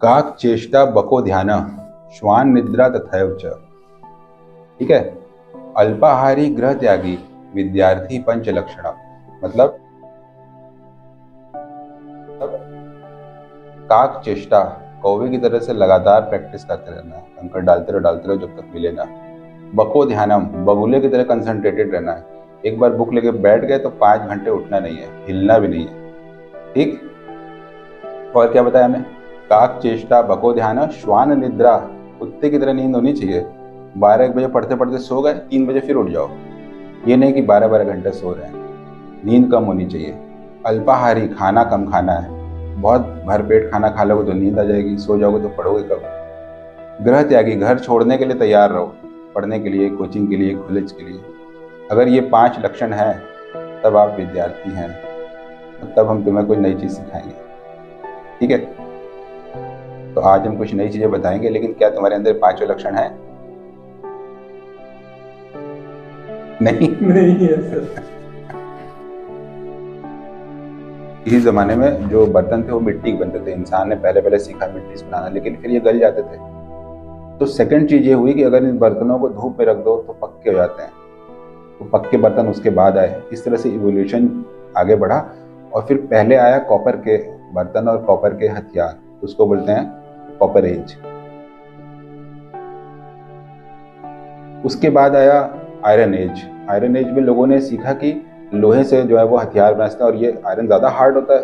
काक चेष्टा बको ध्यान श्वान निद्रा तथैव च। ठीक है। अल्पाहारी गृह त्यागी विद्यार्थी पंच लक्षण। मतलब काक चेष्टा, कौवे की तरह से लगातार प्रैक्टिस करते रहना है, कंकड़ डालते रहो जब तक मिले ना। बको ध्यानम, बगुले की तरह कंसंट्रेटेड रहना है। एक बार बुक लेके बैठ गए तो 5 घंटे उठना नहीं है, हिलना भी नहीं है। ठीक। और क्या बताया हमने? काक चेष्टा बको ध्यान श्वान निद्रा, कुत्ते की तरह नींद होनी चाहिए। 12 बजे पढ़ते पढ़ते सो गए, 3 बजे फिर उठ जाओ। ये नहीं कि 12-12 घंटे सो रहे हैं। नींद कम होनी चाहिए। अल्पाहारी, खाना कम खाना है। बहुत भरपेट खाना खा लोगे तो नींद आ जाएगी, सो जाओगे तो पढ़ोगे कब। गृह त्यागी, घर छोड़ने के लिए तैयार रहो, पढ़ने के लिए, कोचिंग के लिए, कॉलेज के लिए। अगर ये 5 लक्षण हैं तब आप विद्यार्थी हैं, तब हम तुम्हें कोई नई चीज़ सिखाएंगे। ठीक है। तो आज हम कुछ नई चीज़ें बताएंगे, लेकिन क्या तुम्हारे अंदर 5 लक्षण हैं? नहीं है सर। इस जमाने में जो बर्तन थे वो मिट्टी के बनते थे। इंसान ने पहले सीखा मिट्टी से बनाना, लेकिन फिर ये गल जाते थे। तो सेकंड चीज ये हुई कि अगर इन बर्तनों को धूप में रख दो तो पक्के हो जाते हैं। तो पक्के बर्तन उसके बाद आए। इस तरह से इवोल्यूशन आगे बढ़ा। और फिर पहले आया कॉपर के बर्तन और कॉपर के हथियार, उसको बोलते हैं कॉपर एज। उसके बाद आया आयरन एज। आयरन एज में लोगों ने सीखा कि लोहे से जो है वो हथियार बना सकते हैं, और ये आयरन ज़्यादा हार्ड होता है,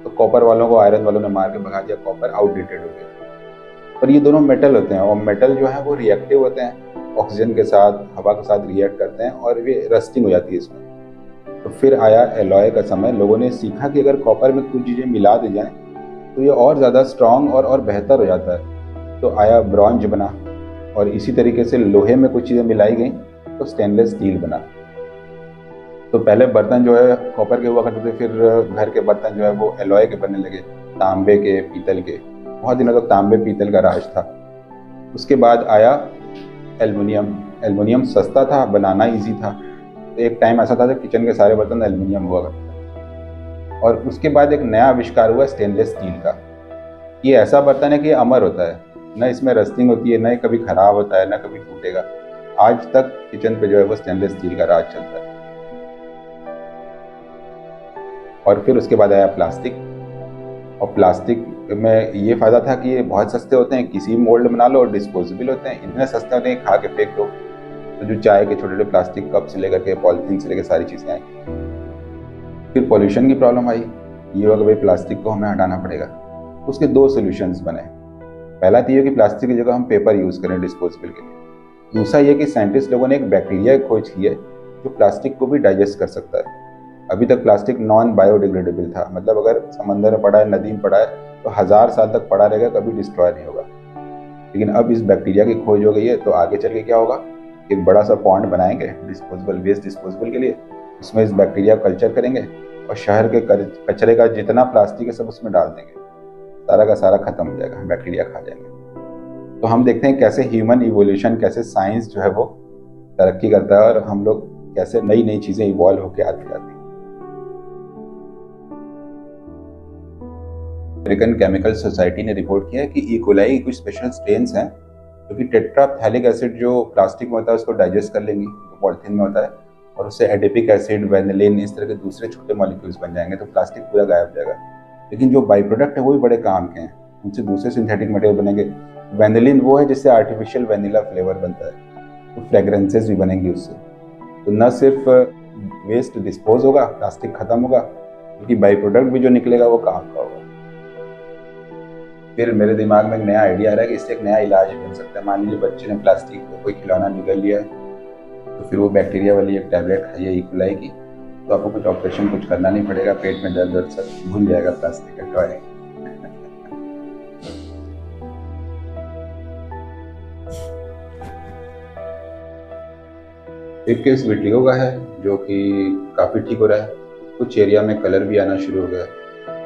तो कॉपर वालों को आयरन वालों ने मार के भगा दिया, कॉपर आउटडेटेड हो गया। पर ये दोनों मेटल होते हैं, और मेटल जो है वो रिएक्टिव होते हैं, ऑक्सीजन के साथ, हवा के साथ रिएक्ट करते हैं, और ये रस्टिंग हो जाती है इसमें। तो फिर आया एलॉय का समय। लोगों ने सीखा कि अगर कॉपर में कुछ चीज़ें मिला दी जाएँ तो ये और ज़्यादा स्ट्रांग और बेहतर हो जाता है। तो आया ब्रॉन्ज बना, और इसी तरीके से लोहे में कुछ चीज़ें मिलाई गई तो स्टेनलेस स्टील बना। तो पहले बर्तन जो है कॉपर के हुआ करते थे, फिर घर के बर्तन जो है वो एलॉय के बनने लगे, तांबे के, पीतल के। बहुत दिनों तक तांबे पीतल का राज था। उसके बाद आया एल्युमिनियम। एल्युमिनियम सस्ता था, बनाना इजी था। तो एक टाइम ऐसा था जब किचन के सारे बर्तन एल्युमिनियम हुआ करते थे। और उसके बाद एक नया आविष्कार हुआ स्टेनलेस स्टील का। ये ऐसा बर्तन है कि अमर होता है, न इसमें रस्टिंग होती है, न कभी खराब होता है, न कभी टूटेगा। आज तक किचन पे जो है वो स्टेनलेस स्टील का राज चलता है। और फिर उसके बाद आया प्लास्टिक। और प्लास्टिक में ये फ़ायदा था कि ये बहुत सस्ते होते हैं, किसी मोल्ड बना लो, और डिस्पोजेबल होते हैं। इतने सस्ते होते हैं खा के फेंक दो। तो जो चाय के छोटे छोटे प्लास्टिक कप से लेकर के पॉलिथीन से लेकर सारी चीज़ें आई। फिर पॉल्यूशन की प्रॉब्लम आई। ये हुआ कि भाई प्लास्टिक को हमें हटाना पड़ेगा। उसके 2 सोल्यूशंस बने। पहला तो ये कि प्लास्टिक की जगह हम पेपर यूज़ करें डिस्पोजेबल के लिए। दूसरा ये कि साइंटिस्ट लोगों ने एक बैक्टीरिया की खोज की है जो प्लास्टिक को भी डाइजेस्ट कर सकता है। अभी तक प्लास्टिक नॉन बायोडिग्रेडेबल था, मतलब अगर समंदर में पड़ा है, नदी में पड़ा है, तो 1000 साल तक पड़ा रहेगा, कभी डिस्ट्रॉय नहीं होगा। लेकिन अब इस बैक्टीरिया की खोज हो गई है, तो आगे चल के क्या होगा, एक बड़ा सा पॉन्ड बनाएंगे डिस्पोजेबल, वेस्ट डिस्पोजेबल के लिए। उसमें इस बैक्टीरिया को कल्चर करेंगे, और शहर के कचरे का जितना प्लास्टिक है सब उसमें डाल देंगे। सारा का सारा खत्म हो जाएगा, बैक्टीरिया खा जाएंगे। तो हम देखते हैं कैसे ह्यूमन इवोल्यूशन, कैसे साइंस जो है वो तरक्की करता है, और हम लोग कैसे नई नई चीज़ें इवॉल्व होकर आती जाती हैं। अमेरिकन केमिकल सोसाइटी ने रिपोर्ट किया है कि ई कोलाई की कुछ स्पेशल स्ट्रेन्स हैं जो कि टेट्राफथैलिक एसिड जो प्लास्टिक में होता है उसको डाइजेस्ट कर लेंगी, जो पॉलिथीन में होता है, और उससे एडिपिक एसिड, वेनिलिन, इस तरह के दूसरे छोटे मॉलिक्यूल्स बन जाएंगे, तो प्लास्टिक पूरा गायब हो जाएगा। लेकिन जो बाई प्रोडक्ट है वो भी बड़े काम के हैं, उनसे दूसरे सिंथेटिक मटेरियल बनेंगे। वेनिलिन वो है जिससे आर्टिफिशियल वेनिला फ्लेवर बनता है, तो फ्रेगरेंसेज भी बनेंगी उससे। तो न सिर्फ वेस्ट डिस्पोज होगा, प्लास्टिक खत्म होगा, क्योंकि बाई प्रोडक्ट भी जो निकलेगा वो काम का होगा। फिर मेरे दिमाग में एक नया आइडिया आ रहा है कि इससे एक नया इलाज बन सकता है। मान लीजिए बच्चे ने प्लास्टिक को कोई खिलौना निगल लिया है, तो फिर वो बैक्टीरिया वाली एक टैबलेट खाइए ई कोलाई की, तो आपको कुछ ऑपरेशन कुछ करना नहीं पड़ेगा, पेट में दर्द सब भूल जाएगा प्लास्टिक का टॉय। एक केस विटिलिगो का है जो कि काफ़ी ठीक हो रहा है। कुछ एरिया में कलर भी आना शुरू हो गया,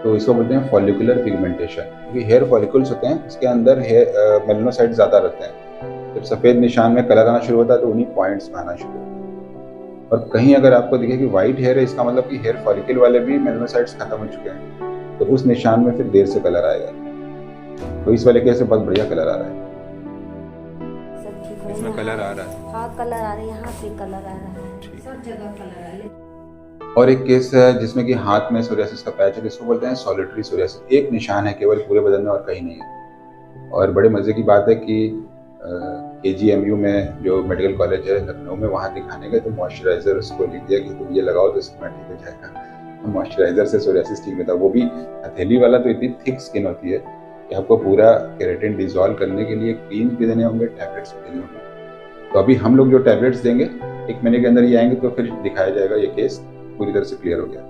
तो इसको बोलते हैं फॉलिकुलर पिगमेंटेशन। क्योंकि हेयर फॉलिकल्स होते हैं, उसके अंदर हेयर मेलनोसाइट ज़्यादा रहते हैं। जब सफ़ेद निशान में कलर आना शुरू होता है तो उन्हीं पॉइंट्स में आना शुरू होता है। और कहीं अगर आपको दिखे कि वाइट हेयर है, इसका मतलब कि हेयर फॉलिकल वाले भी मेलनोसाइट्स खत्म हो चुके हैं, तो उस निशान में फिर देर से कलर आएगा। तो इस वाले केस में बहुत बढ़िया कलर आ रहा है, सब ठीक हो इसमें कलर आ रहा है। हाँ कलर आ रहे हैं, यहाँ पे कलर आ रहा है, सब जगह कलर आ रहा है। और एक केस है जिसमें कि हाथ में सोरियासिस का पैच है, जिसको बोलते हैं सॉलिटरी सोरियासिस। एक निशान है केवल पूरे बदन में और कहीं नहीं है। और बड़े मज़े की बात है कि KGMU में जो मेडिकल कॉलेज है लखनऊ में, वहाँ दिखाने गए तो मॉइस्चराइज़र उसको लिख दिया कि तुम ये लगाओ तो इसमें ठीक हो जाएगा। मॉइस्चराइज़र से सोरियासिस ठीक होता है, वो भी हथेली वाला। तो इतनी थिक स्किन होती है कि आपको पूरा केराटिन डिजॉल्व करने के लिए क्रीम भी देने होंगे, टैबलेट्स भी देने होंगे। तो अभी हम लोग जो टैबलेट्स देंगे 1 महीने के अंदर ये आएंगे, तो फिर दिखाया जाएगा ये केस पूरी तरह से क्लियर हो गया।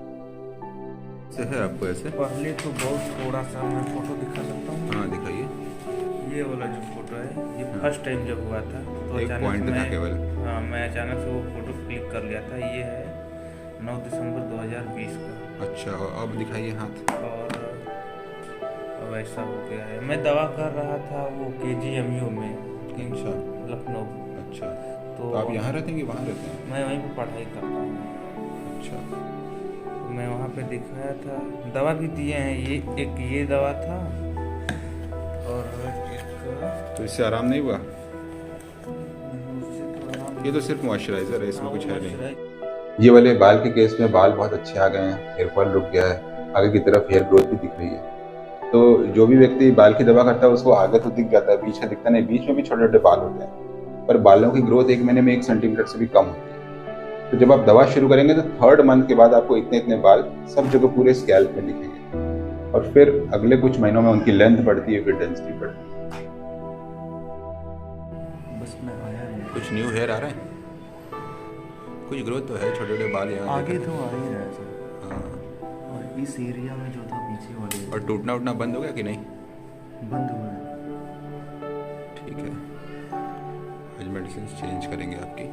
से है आपको ऐसे पहले तो बहुत थोड़ा सा मैं फोटो दिखा सकता हूँ। हाँ दिखाइए। ये वाला जो फोटो है ये फर्स्ट टाइम जब हुआ था तो एक पॉइंट था केवल। हाँ मैं अचानक से वो फोटो क्लिक कर लिया था। ये है 9 दिसंबर 2020 का। अच्छा, अब दिखाइए हाथ। और अब ऐसा हो गया है। मैं दवा कर रहा था वो KGMU में, अच्छा लखनऊ। अच्छा, तो आप यहाँ रहते हैं कि वहाँ रहते हैं? मैं वहीं पर पढ़ाई करता हूँ। अच्छा, तो मैं वहाँ पे दिखाया था, दवा भी दिए हैं। ये एक ये दवा था और एक तो इससे आराम नहीं हुआ? उससे तो आराम। ये तो सिर्फ मॉइस्चराइजर है, इसमें हाँ, कुछ वो है नहीं। मॉइस्चराइज- ये वाले बाल के केस में बाल बहुत अच्छे आ गए हैं, हेयर फॉल रुक गया है, आगे की तरफ हेयर ग्रोथ भी दिख रही है। तो जो भी व्यक्ति बाल की दवा करता है उसको आगे तो दिख जाता है, बीच में दिखता नहीं। बीच में भी छोटे छोटे बाल होते हैं, पर बालों की ग्रोथ 1 महीने में 1 सेंटीमीटर से भी कम होती है। तो जब आप दवा शुरू करेंगे तो 3rd मंथ के बाद आपको इतने इतने बाल सब जगह पूरे स्कैल्प में दिखेंगे, और फिर अगले कुछ महीनों में उनकी लेंथ बढ़ती है, फिर डेंसिटी बढ़ती है। बस मैं आया नहीं। कुछ न्यू हेयर आ रहा है, कुछ ग्रोथ तो है, छोटे छोटे बाल यहाँ आगे तो आ ही रहा है सर। हाँ, और इस एरिया में जो था पीछे वाले और टूटना उटना बंद हो गया कि नहीं? बंद हुआ है। ठीक है, आज मेडिसिन चेंज करेंगे आपकी।